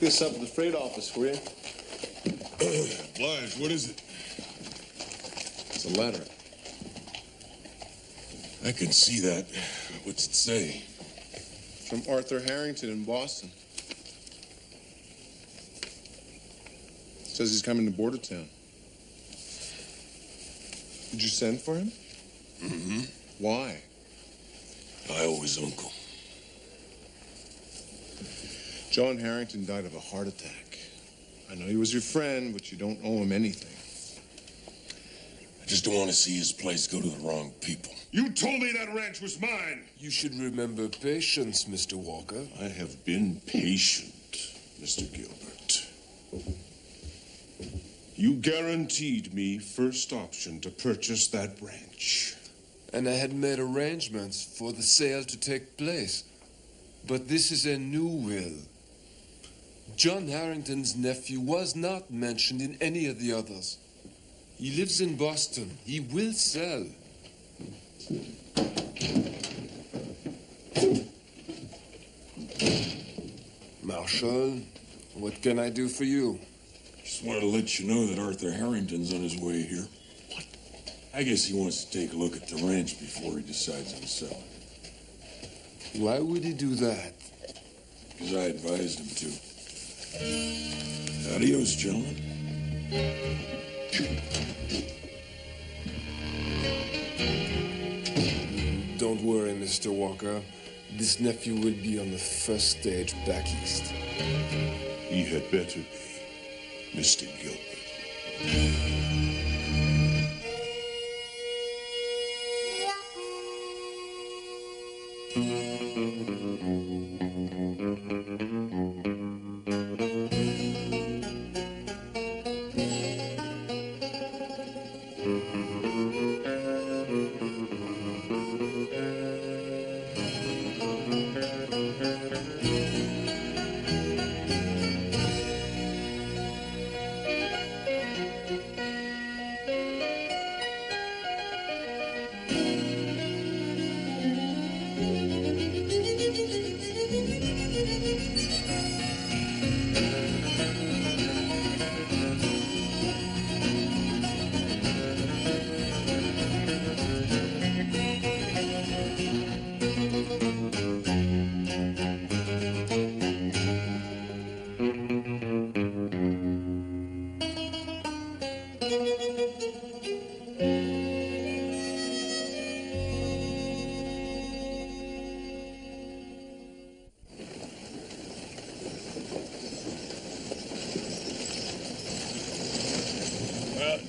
this up at the freight office for you. Blige, what is it? It's a letter. I can see that. What's it say? From Arthur Harrington in Boston. Says he's coming to Bordertown. Did you send for him? Mm-hmm. Why? I owe his uncle. John Harrington died of a heart attack. I know he was your friend, but you don't owe him anything. I just don't want to see his place go to the wrong people. You told me that ranch was mine! You should remember patience, Mr. Walker. I have been patient, Mr. Gilbert. You guaranteed me first option to purchase that ranch. And I had made arrangements for the sale to take place. But this is a new will. John Harrington's nephew was not mentioned in any of the others. He lives in Boston. He will sell. Marshal, what can I do for you? Just wanted to let you know that Arthur Harrington's on his way here. What? I guess he wants to take a look at the ranch before he decides on selling. Why would he do that? Because I advised him to. Adios, gentlemen. Don't worry, Mr. Walker. This nephew will be on the first stage back east. He had better be, Mr. Gilbert.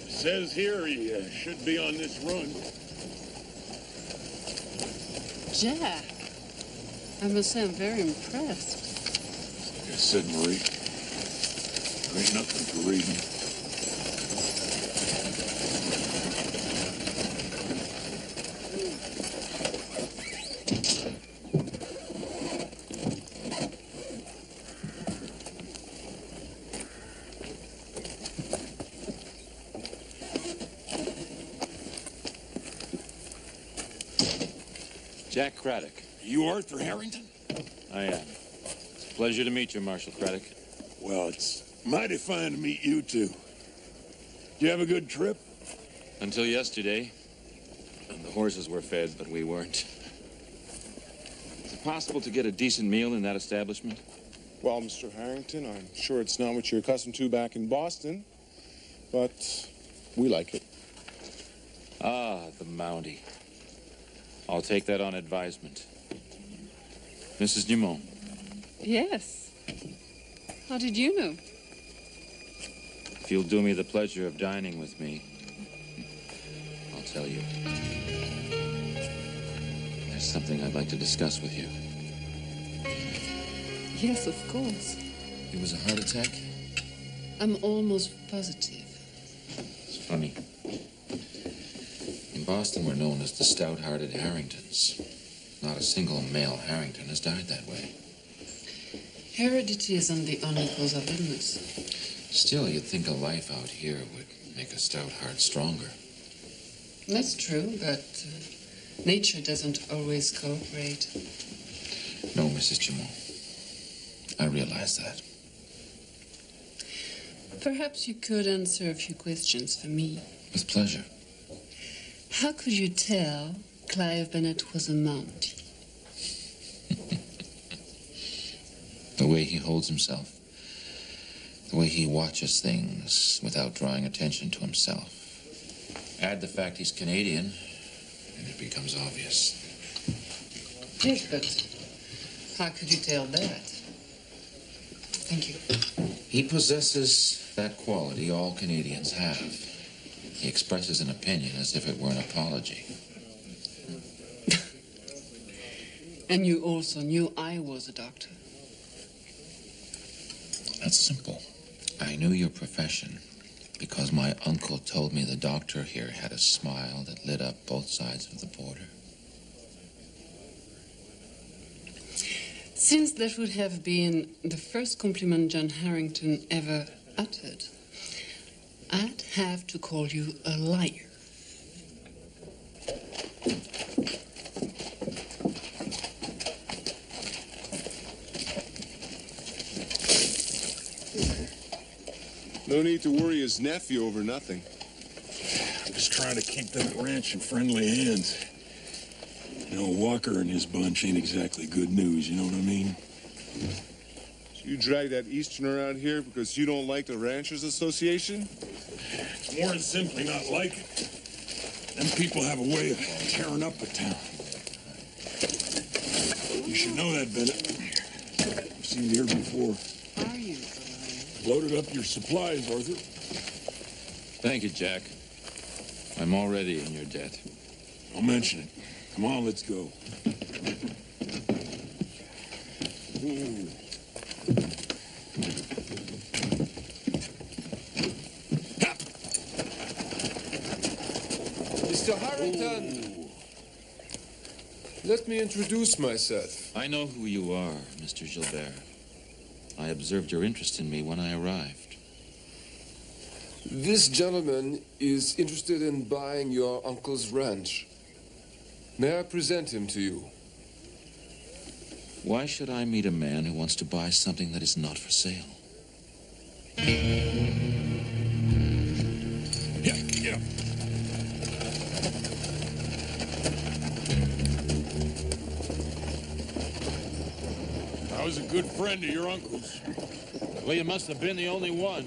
Says here he should be on this run. Jack, I must say I'm very impressed. Like I said, Marie, there ain't nothing for reading. Jack Craddock. You Arthur Harrington? I am. It's a pleasure to meet you, Marshal Craddock. Well, it's mighty fine to meet you, too. Did you have a good trip? Until yesterday. And the horses were fed, but we weren't. Is it possible to get a decent meal in that establishment? Well, Mr. Harrington, I'm sure it's not what you're accustomed to back in Boston, but we like it. Ah, the Mountie. I'll take that on advisement. Mrs. Dumont. Yes. How did you know? If you'll do me the pleasure of dining with me, I'll tell you. There's something I'd like to discuss with you. Yes, of course. It was a heart attack? I'm almost positive. It's funny. In Boston, we're known as the stout-hearted Harringtons. Not a single male Harrington has died that way. Heredity isn't the only cause of illness. Still, you'd think a life out here would make a stout heart stronger. That's true, but nature doesn't always cooperate. No, Mrs. Dumont. I realize that. Perhaps you could answer a few questions for me. With pleasure. How could you tell Clive Bennett was a Mountie? The way he holds himself. The way he watches things without drawing attention to himself. Add the fact he's Canadian, and it becomes obvious. Yes, but how could you tell that? Thank you. He possesses that quality all Canadians have. He expresses an opinion as if it were an apology. And you also knew I was a doctor. That's simple. I knew your profession because my uncle told me the doctor here had a smile that lit up both sides of the border. Since that would have been the first compliment John Harrington ever uttered, I'd have to call you a liar. No need to worry his nephew over nothing. I'm just trying to keep that ranch in friendly hands. You know, Walker and his bunch ain't exactly good news, you know what I mean? So you drag that Easterner out here because you don't like the Ranchers Association? It's more than simply not like it. Them people have a way of tearing up a town. You should know that, Bennett. I've seen you here before. Are you? Loaded up your supplies, Arthur. Thank you, Jack. I'm already in your debt. Don't mention it. Come on, let's go. Ooh. Mr. Harrington! Let me introduce myself. I know who you are, Mr. Gilbert. I observed your interest in me when I arrived. This gentleman is interested in buying your uncle's ranch. May I present him to you? Why should I meet a man who wants to buy something that is not for sale? Yeah, get up. I was a good friend of your uncle's. Well, you must have been the only one.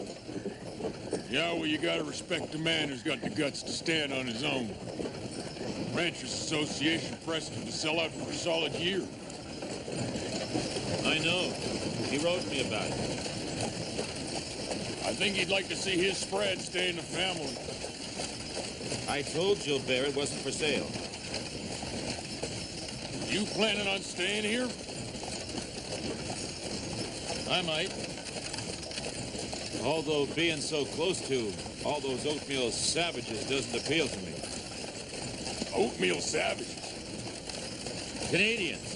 Yeah, well, you gotta respect a man who's got the guts to stand on his own. Ranchers Association pressed him to sell out for a solid year. I know. He wrote me about it. I think he'd like to see his spread stay in the family. I told Gilbert it wasn't for sale. You planning on staying here? I might. Although being so close to all those oatmeal savages doesn't appeal to me. Oatmeal savages. Canadians.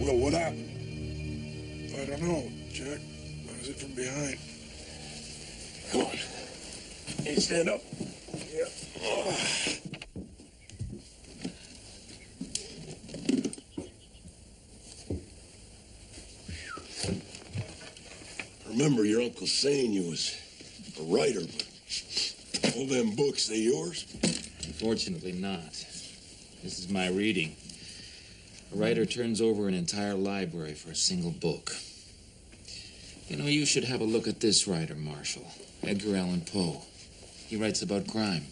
Will, what happened? I don't know, Jack. What is it from behind? Come on. Can you stand up? Yeah. I remember your uncle saying you was a writer, but all them books, they yours? Unfortunately not. This is my reading. A writer turns over an entire library for a single book. You know, you should have a look at this writer, Marshall. Edgar Allan Poe. He writes about crime.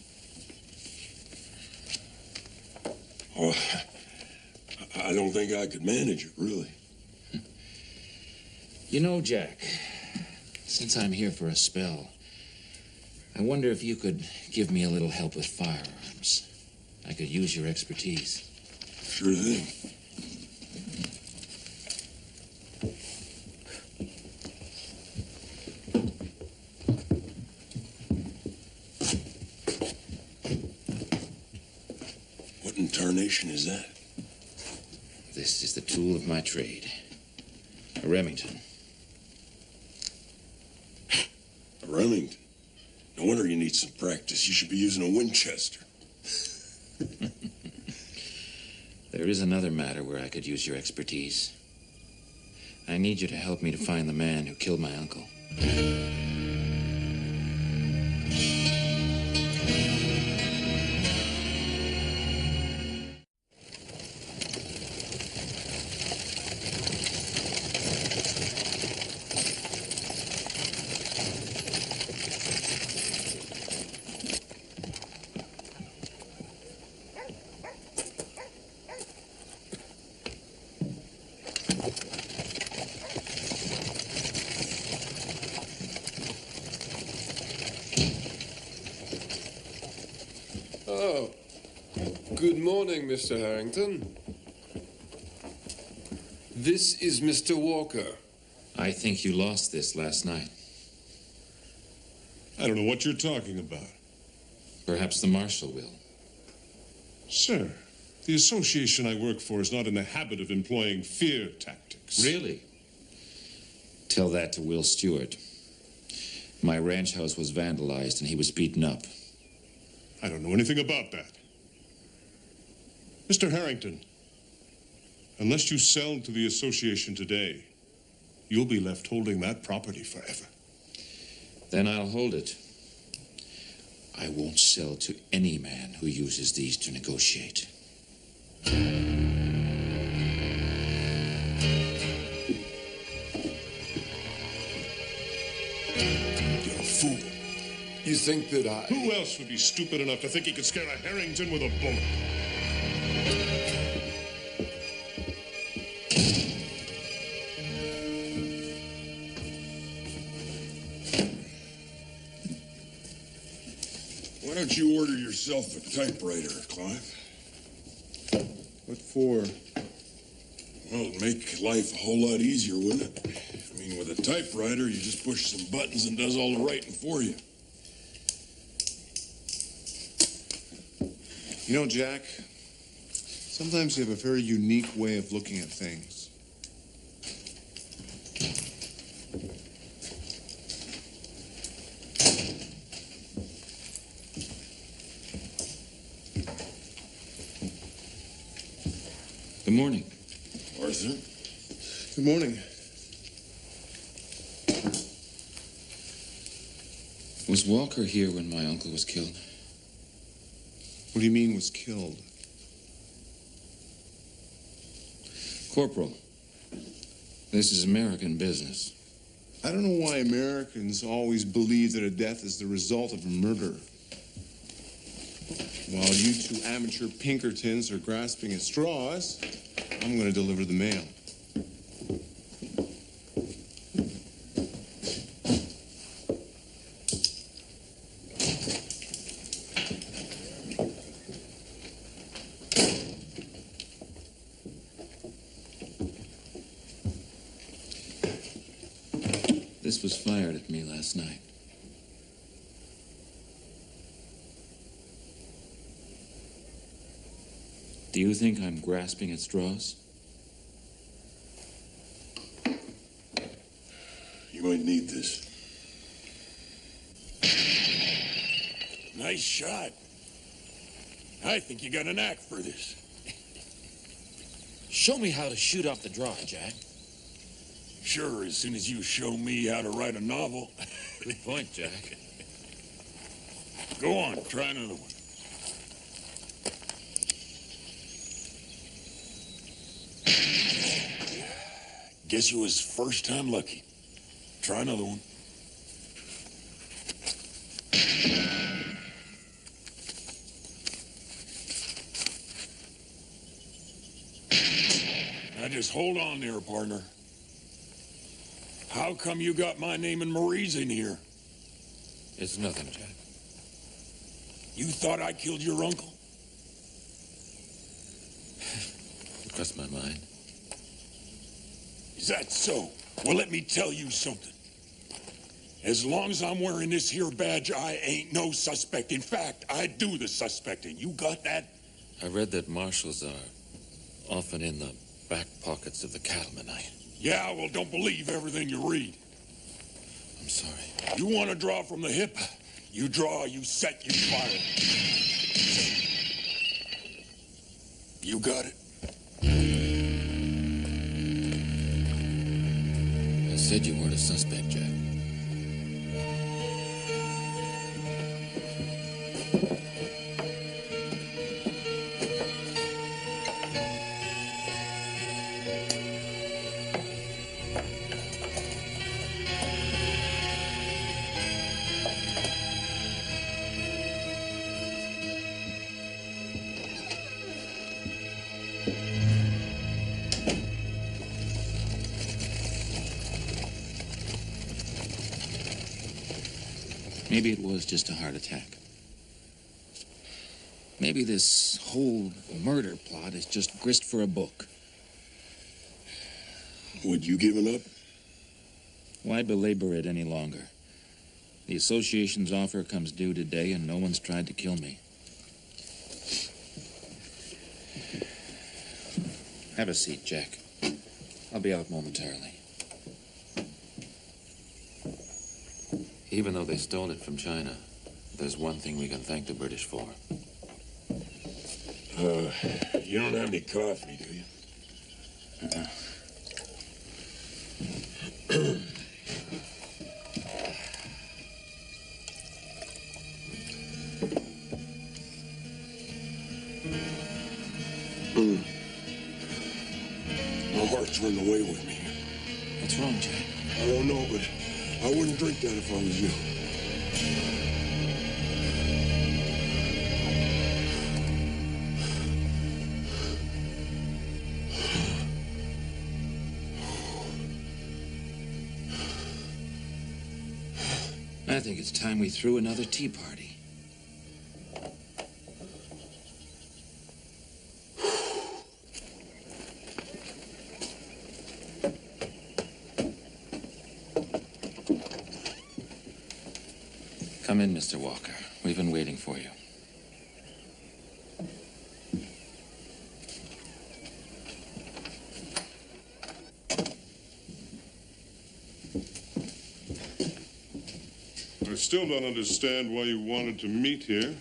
Oh, I don't think I could manage it, really. You know, Jack, since I'm here for a spell, I wonder if you could give me a little help with firearms. I could use your expertise. Sure thing. What in tarnation is that? This is the tool of my trade. A Remington. A Remington? No wonder you need some practice. You should be using a Winchester. There is another matter where I could use your expertise. I need you to help me to find the man who killed my uncle. Oh, good morning, Mr. Harrington. This is Mr. Walker. I think you lost this last night. I don't know what you're talking about. Perhaps the marshal will. Sir, the association I work for is not in the habit of employing fear tactics. Really? Tell that to Will Stewart. My ranch house was vandalized and he was beaten up. I don't know anything about that. Mr. Harrington, unless you sell to the association today, you'll be left holding that property forever. Then I'll hold it. I won't sell to any man who uses these to negotiate. You're a fool. You think that I... Who else would be stupid enough to think he could scare a Harrington with a bullet? Why don't you order yourself a typewriter, Clive? What for? Well, it'd make life a whole lot easier, wouldn't it? I mean, with a typewriter, you just push some buttons and does all the writing for you. You know, Jack, sometimes you have a very unique way of looking at things. Good morning. Arthur? Good morning. Was Walker here when my uncle was killed? What do you mean was killed? Corporal, this is American business. I don't know why Americans always believe that a death is the result of a murder. While you two amateur Pinkertons are grasping at straws, I'm going to deliver the mail. This was fired at me last night. Do you think I'm grasping at straws? You might need this. Nice shot. I think you got a knack for this. Show me how to shoot off the draw, Jack. Sure, as soon as you show me how to write a novel. Good point, Jack. Go on, try another one. Guess it was first time lucky. Try another one. Now just hold on there, partner. How come you got my name and Marie's in here? It's nothing, Jack. You thought I killed your uncle? It crossed my mind. Is that so? Well, let me tell you something. As long as I'm wearing this here badge, I ain't no suspect. In fact, I do the suspecting. You got that? I read that marshals are often in the back pockets of the cattlemen. Yeah, well, don't believe everything you read. I'm sorry. You want to draw from the hip? You draw, you set, you fire. You got it? I said you weren't a suspect, Jack. Maybe it was just a heart attack. Maybe this whole murder plot is just grist for a book. Would you given up? Why belabor it any longer? The association's offer comes due today, and no one's tried to kill me. Have a seat, Jack. I'll be out momentarily. Even though they stole it from China, there's one thing we can thank the British for. You don't have any coffee, do you? My heart's running away with me. What's wrong, Jack? I don't know, but I wouldn't drink that if I was you. I think it's time we threw another tea party. Come in, Mr. Walker. We've been waiting for you. I still don't understand why you wanted to meet here.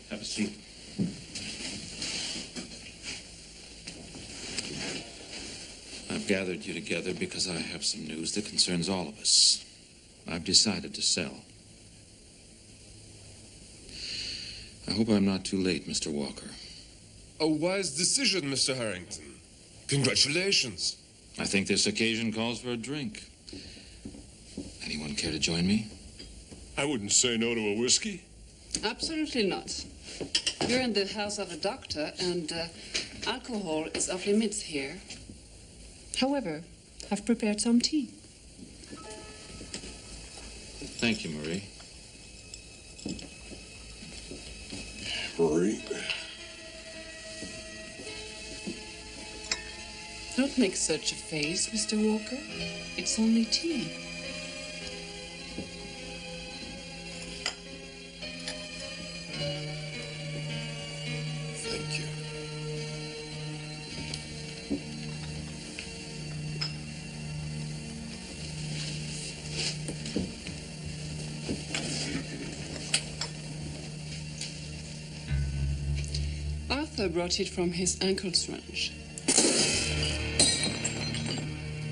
Have a seat. I've gathered you together because I have some news that concerns all of us. I've decided to sell. I hope I'm not too late, Mr. Walker. A wise decision, Mr. Harrington. Congratulations. I think this occasion calls for a drink. Anyone care to join me? I wouldn't say no to a whiskey. Absolutely not. You're in the house of a doctor, and alcohol is off limits here. However, I've prepared some tea. Thank you, Marie. Marie? Don't make such a face, Mr. Walker. It's only tea. Thank you. Arthur brought it from his uncle's ranch.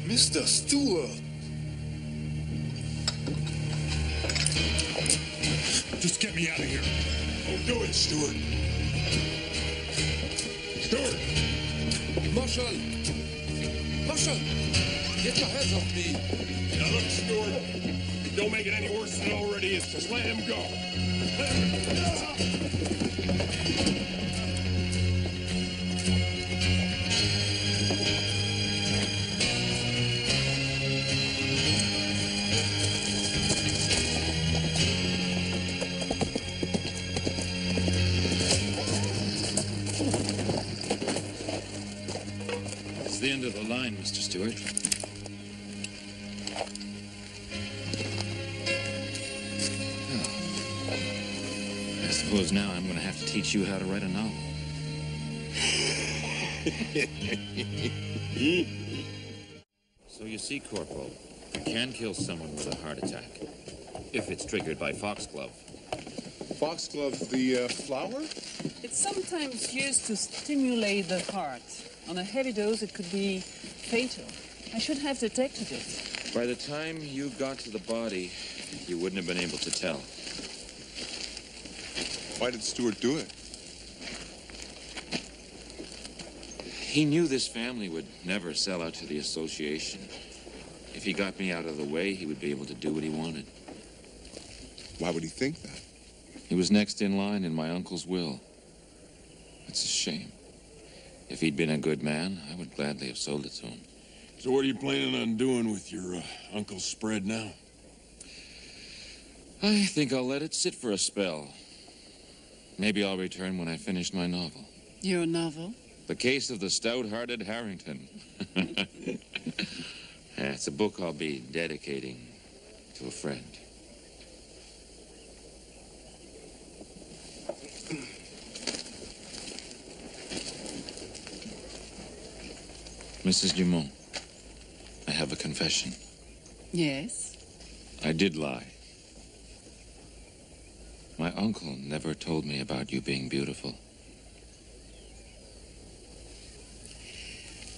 Mr. Stewart. Just get me out of here. Don't do it, Stewart. Stewart! Marshal! Marshal! Get your hands off me! Now look, Stewart. Don't make it any worse than it already is. Just let him go. Let him go. the end of the line, Mr. Stewart. I suppose now I'm going to have to teach you how to write a novel. So you see, Corporal, you can kill someone with a heart attack if it's triggered by foxglove. Foxglove, the flower? It's sometimes used to stimulate the heart. On a heavy dose, it could be fatal. I should have detected it. By the time you got to the body, you wouldn't have been able to tell. Why did Stewart do it? He knew this family would never sell out to the association. If he got me out of the way, he would be able to do what he wanted. Why would he think that? He was next in line in my uncle's will. It's a shame. If he'd been a good man, I would gladly have sold it to him. So what are you planning on doing with your uncle's spread now? I think I'll let it sit for a spell. Maybe I'll return when I finish my novel. Your novel? The Case of the Stout-Hearted Harrington. It's a book I'll be dedicating to a friend. Mrs. Dumont, I have a confession. Yes. I did lie. My uncle never told me about you being beautiful.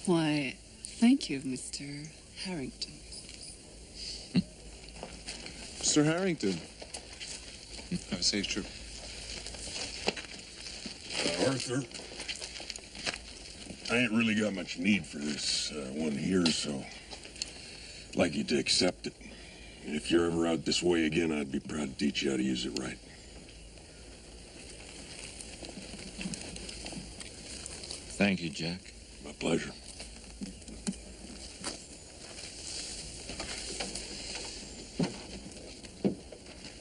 Why, thank you, Mr. Harrington. Mr. Harrington. Have a safe trip. Arthur, I ain't really got much need for this one here, so I'd like you to accept it. If you're ever out this way again, I'd be proud to teach you how to use it right. Thank you, Jack. My pleasure.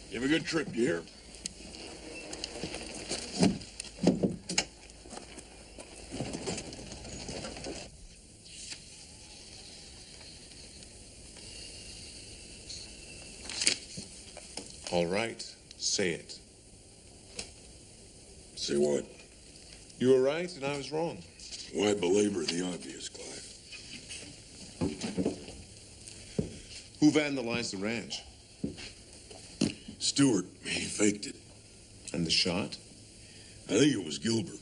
You have a good trip, you hear? All right, say it. Say what? You were right and I was wrong. Why belabor the obvious, Clive? Who vandalized the ranch? Stewart, he faked it. And the shot? I think it was Gilbert.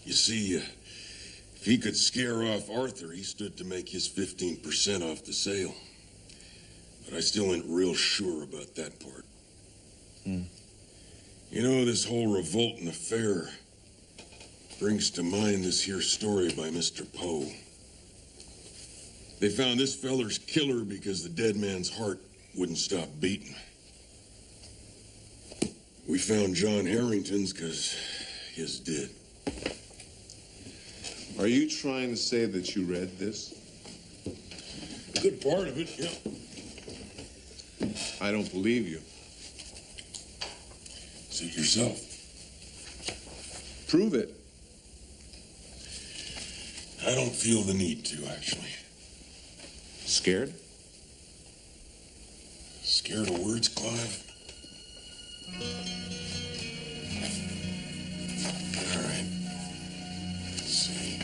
You see, if he could scare off Arthur, he stood to make his 15% off the sale. But I still ain't real sure about that part. You know, this whole revolting affair brings to mind this here story by Mr. Poe. They found this feller's killer because the dead man's heart wouldn't stop beating. We found John Harrington's because his did. Are you trying to say that you read this? A good part of it, yeah. I don't believe you. See it yourself. Prove it. I don't feel the need to, actually. Scared? Scared of words, Clive? All right. Let's see.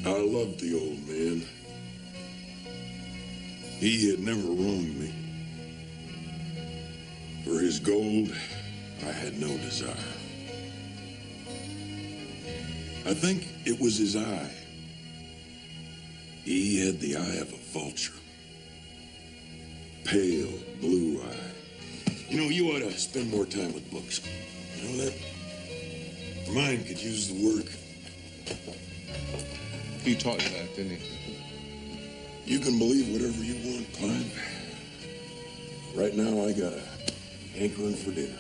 I loved the old man. He had never wronged me. For his gold, I had no desire. I think it was his eye. He had the eye of a vulture. Pale blue eye. You know, you ought to spend more time with books. You know that? Your mind could use the work. He taught you that, didn't he? You can believe whatever you want, Clive. Right now, I got a hankering for dinner.